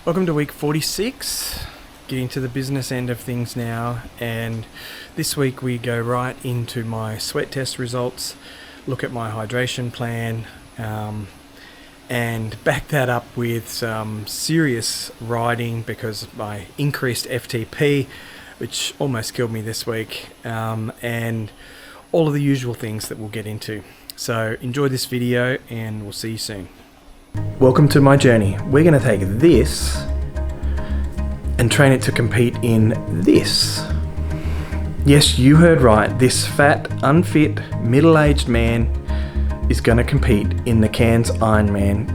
Welcome to week 46, getting to the business end of things now, and this week we go right into my sweat test results, look at my hydration plan, and back that up with some serious riding because of my increased FTP, which almost killed me this week, and all of the usual things that we'll get into. So enjoy this video and we'll see you soon. Welcome to my journey. We're going to take this and train it to compete in this. Yes, you heard right. This fat, unfit, middle-aged man is going to compete in the Cairns Ironman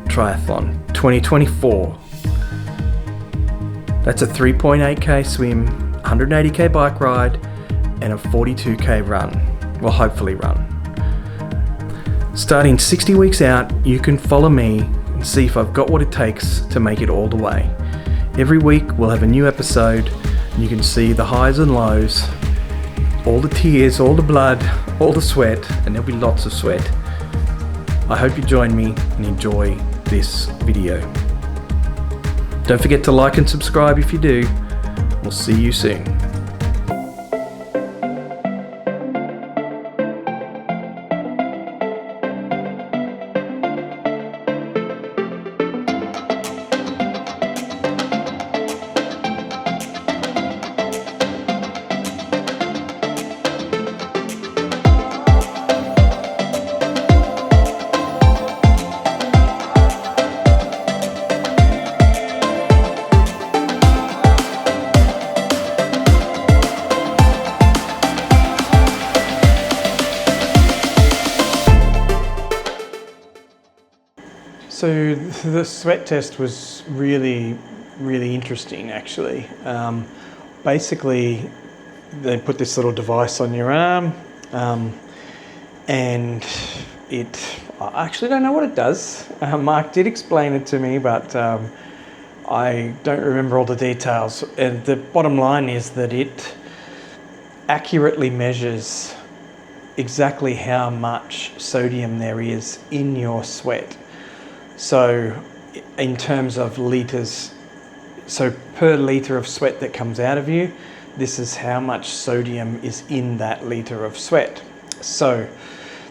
Triathlon 2024. That's a 3.8k swim, 180k bike ride, and a 42k run. Well, hopefully run. Starting 60 weeks out, you can follow me and see if I've got what it takes to make it all the way. Every week we'll have a new episode and you can see the highs and lows, all the tears, all the blood, all the sweat, and there'll be lots of sweat. I hope you join me and enjoy this video. Don't forget to like and subscribe if you do. We'll see you soon. So the sweat test was really interesting actually. Basically, they put this little device on your arm and I actually don't know what it does. Mark did explain it to me, but I don't remember all the details. And the bottom line is that it accurately measures exactly how much sodium there is in your sweat. So in terms of litres, so per litre of sweat that comes out of you, this is how much sodium is in that litre of sweat. So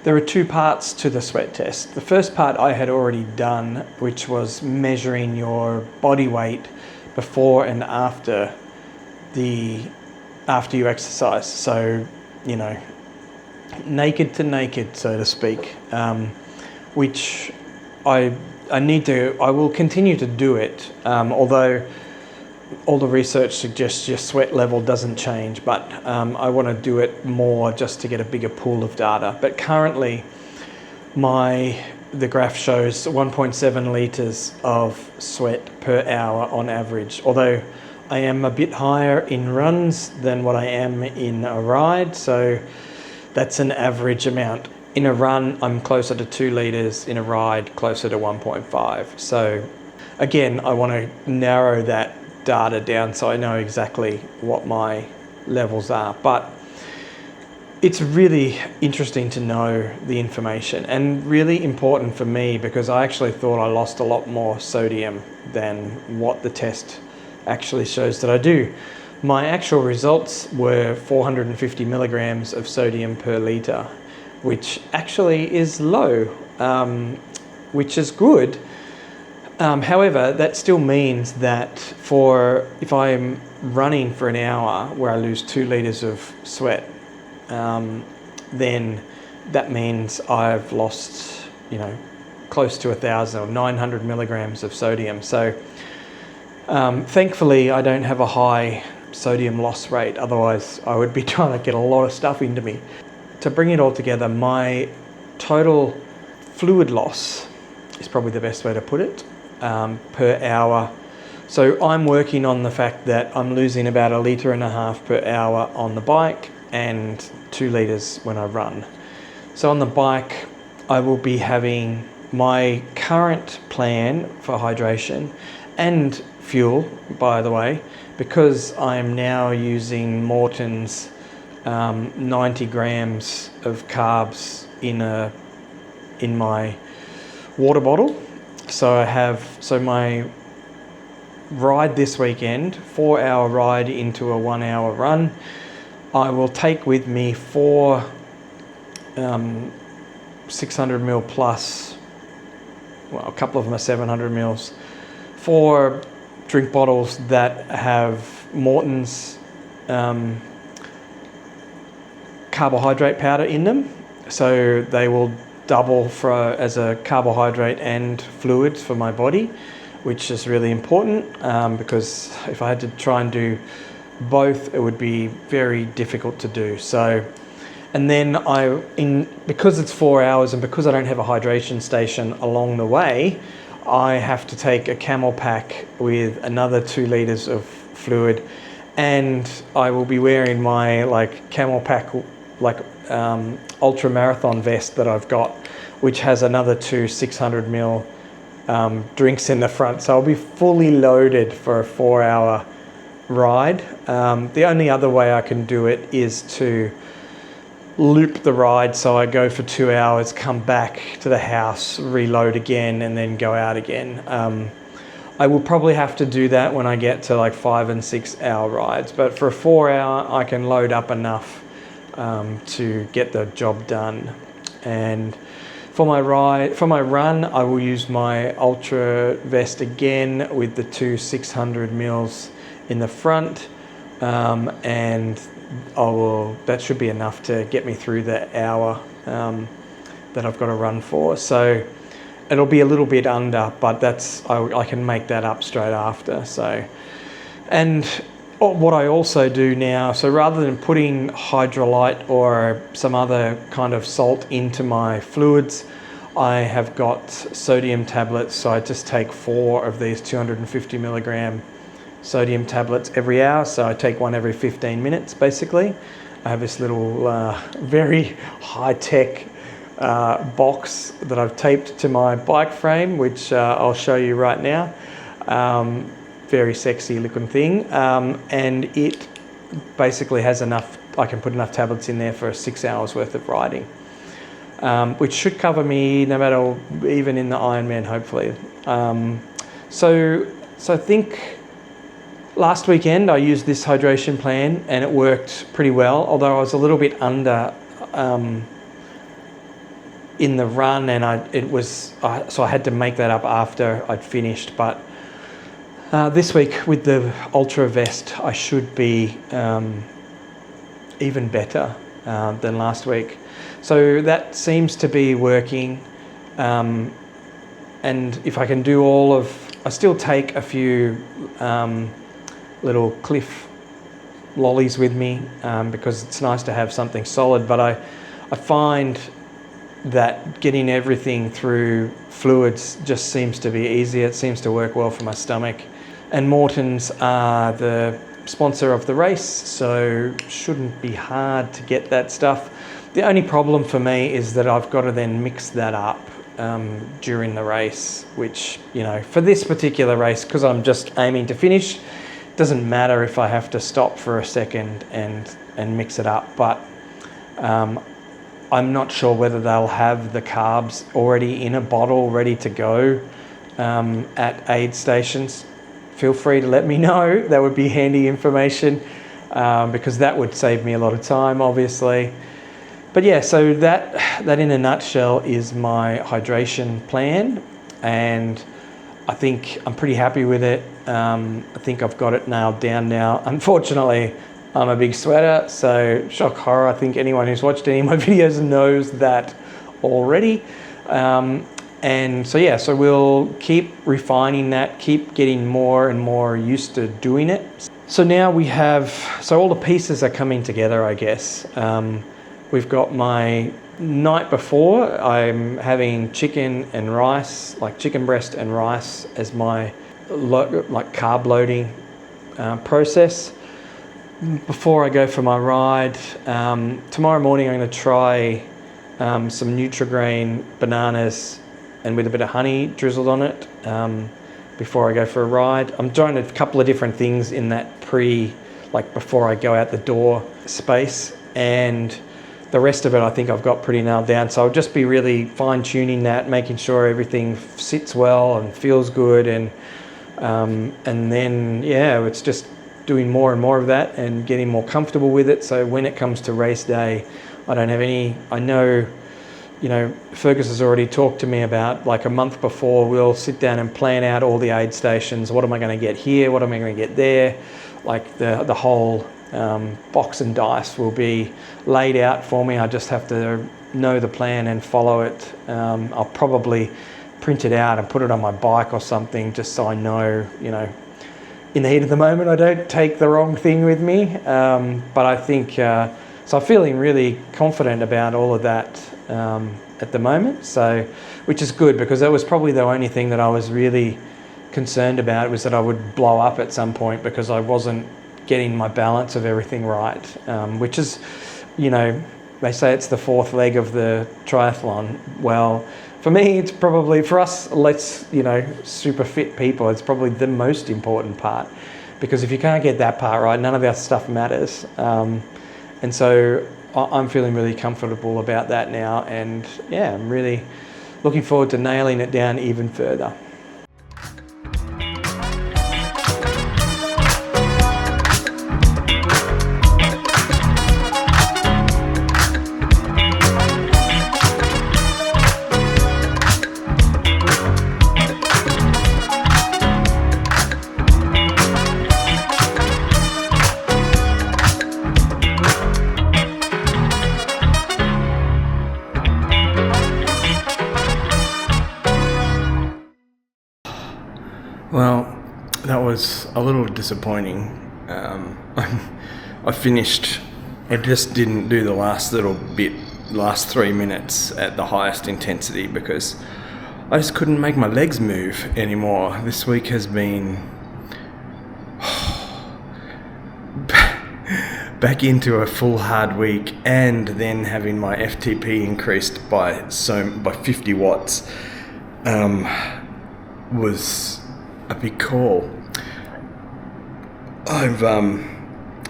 there are two parts to the sweat test. The first part I had already done, which was measuring your body weight before and after you exercise. So, you know, naked to naked, so to speak, which I will continue to do it, although all the research suggests your sweat level doesn't change, but I want to do it more just to get a bigger pool of data. But currently the graph shows 1.7 litres of sweat per hour on average, although I am a bit higher in runs than what I am in a ride, so that's an average amount. In a run, I'm closer to 2 litres, in a ride, closer to 1.5. So again, I want to narrow that data down so I know exactly what my levels are. But it's really interesting to know the information and really important for me because I actually thought I lost a lot more sodium than what the test actually shows that I do. My actual results were 450 milligrams of sodium per litre, which actually is low, which is good. However, that still means that if I'm running for an hour where I lose 2 litres of sweat, then that means I've lost, close to 1,000 or 900 milligrams of sodium. So thankfully, I don't have a high sodium loss rate. Otherwise, I would be trying to get a lot of stuff into me. To bring it all together, my total fluid loss is probably the best way to put it, per hour. So I'm working on the fact that I'm losing about 1.5 litres per hour on the bike and 2 litres when I run. So on the bike, I will be having my current plan for hydration and fuel, by the way, because I'm now using Morton's 90 grams of carbs in my water bottle. So my ride this weekend, 4-hour ride into a 1-hour run, I will take with me 4 600 ml plus, well, a couple of them are 700 mils, 4 drink bottles that have Morton's carbohydrate powder in them, so they will double as a carbohydrate and fluids for my body, which is really important, because if I had to try and do both, it would be very difficult to do. So, and then because it's 4 hours and because I don't have a hydration station along the way, I have to take a camel pack with another 2 liters of fluid, and I will be wearing my camel pack ultra marathon vest that I've got, which has another 2 600 ml drinks in the front. So I'll be fully loaded for a 4-hour ride. The only other way I can do it is to loop the ride, so I go for 2 hours, come back to the house, reload again, and then go out again. I will probably have to do that when I get to 5 and 6 hour rides, but for a 4-hour I can load up enough to get the job done. And for my run, I will use my ultra vest again with the 2 600 mils in the front, and that should be enough to get me through the hour that I've got to run for. So it'll be a little bit under, but I can make that up straight after. So, and what I also do now, so rather than putting hydrolyte or some other kind of salt into my fluids, I have got sodium tablets. So I just take 4 of these 250 milligram sodium tablets every hour. So I take one every 15 minutes, basically. I have this little very high-tech box that I've taped to my bike frame, which I'll show you right now. Very sexy looking thing, and it basically has enough, I can put enough tablets in there for 6 hours worth of riding, which should cover me no matter, even in the Ironman, hopefully. So I think last weekend I used this hydration plan and it worked pretty well, although I was a little bit under in the run, and so I had to make that up after I'd finished. But this week with the ultra vest, I should be even better than last week. So that seems to be working. And if I can do I still take a few little Cliff lollies with me, because it's nice to have something solid. But I find that getting everything through fluids just seems to be easier. It seems to work well for my stomach. And Morton's are the sponsor of the race, so shouldn't be hard to get that stuff. The only problem for me is that I've got to then mix that up during the race, which, for this particular race, because I'm just aiming to finish, it doesn't matter if I have to stop for a second and mix it up. But I'm not sure whether they'll have the carbs already in a bottle ready to go at aid stations. Feel free to let me know. That would be handy information, because that would save me a lot of time, obviously. But yeah, so that in a nutshell is my hydration plan, and I think I'm pretty happy with it. I think I've got it nailed down now. Unfortunately, I'm a big sweater, so shock horror. I think anyone who's watched any of my videos knows that already. And so yeah, so we'll keep refining that, keep getting more and more used to doing it. So now so all the pieces are coming together, I guess. We've got my night before, I'm having chicken and rice, chicken breast and rice as my carb loading process. Before I go for my ride, tomorrow morning I'm going to try some Nutri-Grain bananas and with a bit of honey drizzled on it before I go for a ride. I'm trying a couple of different things in that before I go out the door space, and the rest of it I think I've got pretty nailed down. So I'll just be really fine tuning that, making sure everything sits well and feels good, and And then, yeah, it's just doing more and more of that and getting more comfortable with it. So when it comes to race day, I don't have any, I know, Fergus has already talked to me about, like, a month before, we'll sit down and plan out all the aid stations. What am I going to get here? What am I going to get there? Like the whole box and dice will be laid out for me. I just have to know the plan and follow it. I'll probably print it out and put it on my bike or something, just so I know, in the heat of the moment, I don't take the wrong thing with me. But I think, so I'm feeling really confident about all of that at the moment. So, which is good, because that was probably the only thing that I was really concerned about, was that I would blow up at some point because I wasn't getting my balance of everything right, which is, they say it's the fourth leg of the triathlon. Well, for me, it's probably, for us super fit people, it's probably the most important part, because if you can't get that part right, none of our stuff matters. And so I'm feeling really comfortable about that now, and yeah, I'm really looking forward to nailing it down even further. Well, that was a little disappointing. I finished, I just didn't do the last 3 minutes at the highest intensity, because I just couldn't make my legs move anymore. This week has been back into a full hard week, and then having my FTP increased by 50 watts was a big call. I've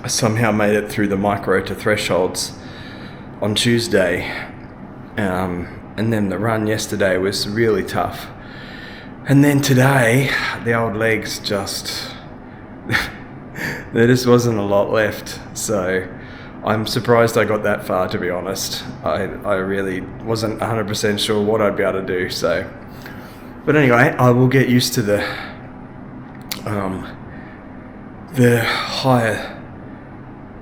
somehow made it through the micro to thresholds on Tuesday, and then the run yesterday was really tough, and then today the old legs just there just wasn't a lot left. So I'm surprised I got that far, to be honest. I really wasn't 100% sure what I'd be able to do. So, but anyway, I will get used to the higher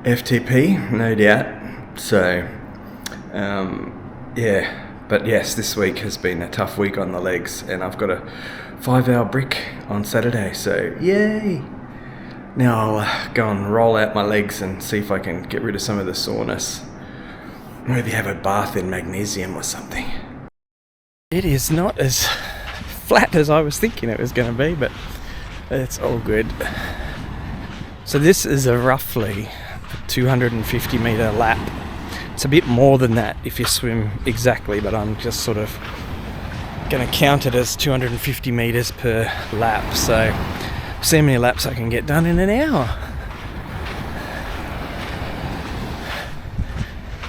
FTP, no doubt. So, yeah. But yes, this week has been a tough week on the legs, and I've got a 5-hour brick on Saturday. So, yay! Now I'll go and roll out my legs and see if I can get rid of some of the soreness. Maybe have a bath in magnesium or something. It is not as flat as I was thinking it was going to be, but it's all good. So this is a roughly 250 metre lap. It's a bit more than that if you swim exactly, but I'm just sort of going to count it as 250 metres per lap. So see how many laps I can get done in an hour.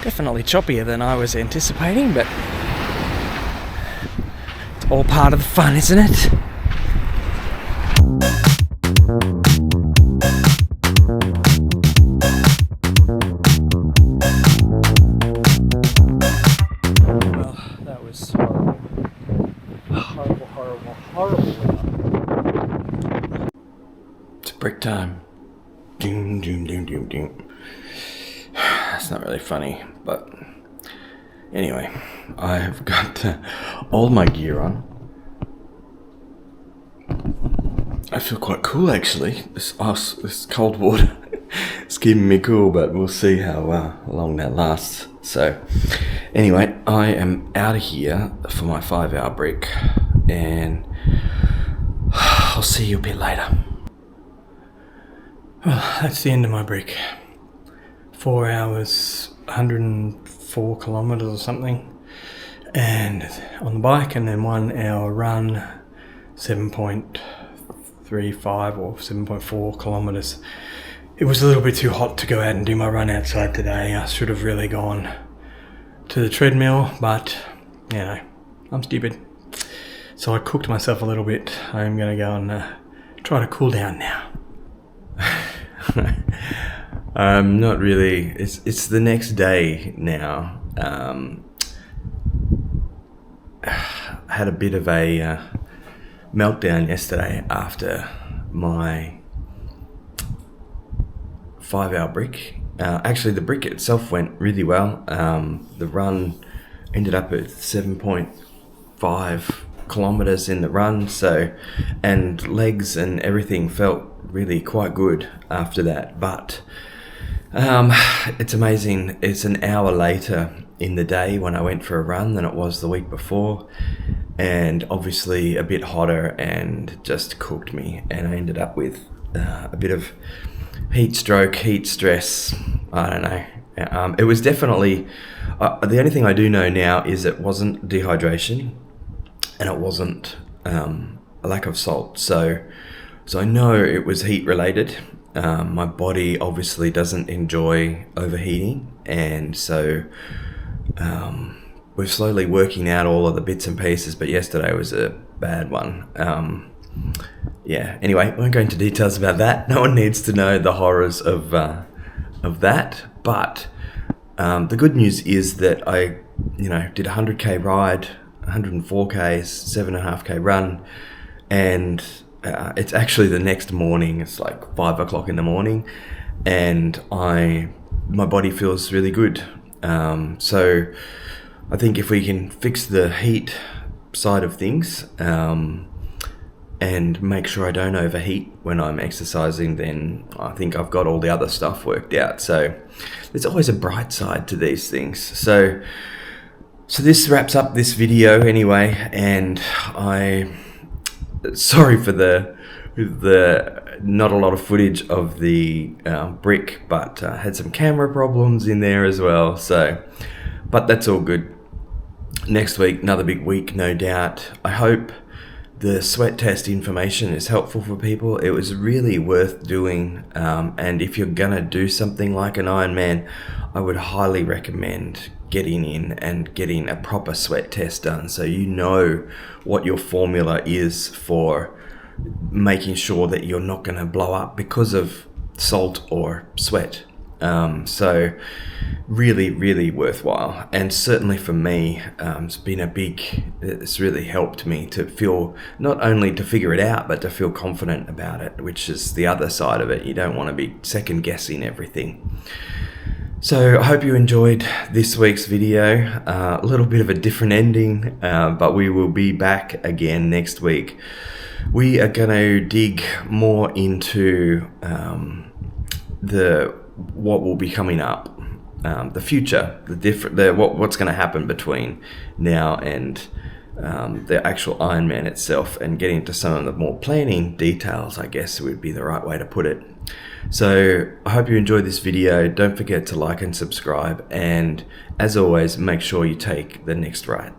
Definitely choppier than I was anticipating, but it's all part of the fun, isn't it? It's break time. Doom, doom, doom, doom, doom. That's not really funny, but anyway, I've got all my gear on. I feel quite cool, actually. This cold water is keeping me cool, but we'll see how long that lasts. So anyway, I am out of here for my 5-hour break, and I'll see you a bit later. Well, that's the end of my break. 4 hours, 104 kilometres or something, and on the bike, and then 1 hour run, 7.35 or 7.4 kilometres. It was a little bit too hot to go out and do my run outside today. I should have really gone to the treadmill, but you know, I'm stupid. So I cooked myself a little bit. I'm going to go and try to cool down now? Not really. It's the next day now. I had a bit of a meltdown yesterday after my 5-hour brick. Actually, the brick itself went really well. The run ended up at 7.5 kilometers in the run, and legs and everything felt really quite good after that. But it's amazing. It's an hour later in the day when I went for a run than it was the week before, and obviously a bit hotter, and just cooked me, and I ended up with a bit of heat stroke, heat stress. I don't know. It was definitely the only thing I do know now is it wasn't dehydration, and it wasn't a lack of salt. So I know it was heat related. My body obviously doesn't enjoy overheating, and so we're slowly working out all of the bits and pieces, but yesterday was a bad one. Anyway, I won't go into details about that. No one needs to know the horrors of that. But the good news is that I, did a 100k ride, 104k, 7.5k run, and it's actually the next morning. It's like 5 o'clock in the morning, and my body feels really good. So I think if we can fix the heat side of things, and make sure I don't overheat when I'm exercising, then I think I've got all the other stuff worked out. So there's always a bright side to these things. So this wraps up this video anyway, and sorry for the not a lot of footage of the brick, but had some camera problems in there as well. So, but that's all good. Next week, another big week, no doubt. I hope the sweat test information is helpful for people. It was really worth doing, and if you're gonna do something like an Ironman, I would highly recommend getting in and getting a proper sweat test done, so you know what your formula is for making sure that you're not going to blow up because of salt or sweat. So really, really worthwhile. And certainly for me, it's really helped me to feel, not only to figure it out, but to feel confident about it, which is the other side of it. You don't want to be second guessing everything. So I hope you enjoyed this week's video. A little bit of a different ending, but we will be back again next week. We are going to dig more into what will be coming up, the future, what's going to happen between now and the actual Ironman itself, and getting into some of the more planning details, I guess would be the right way to put it. So I hope you enjoyed this video. Don't forget to like and subscribe, and as always, make sure you take the next ride.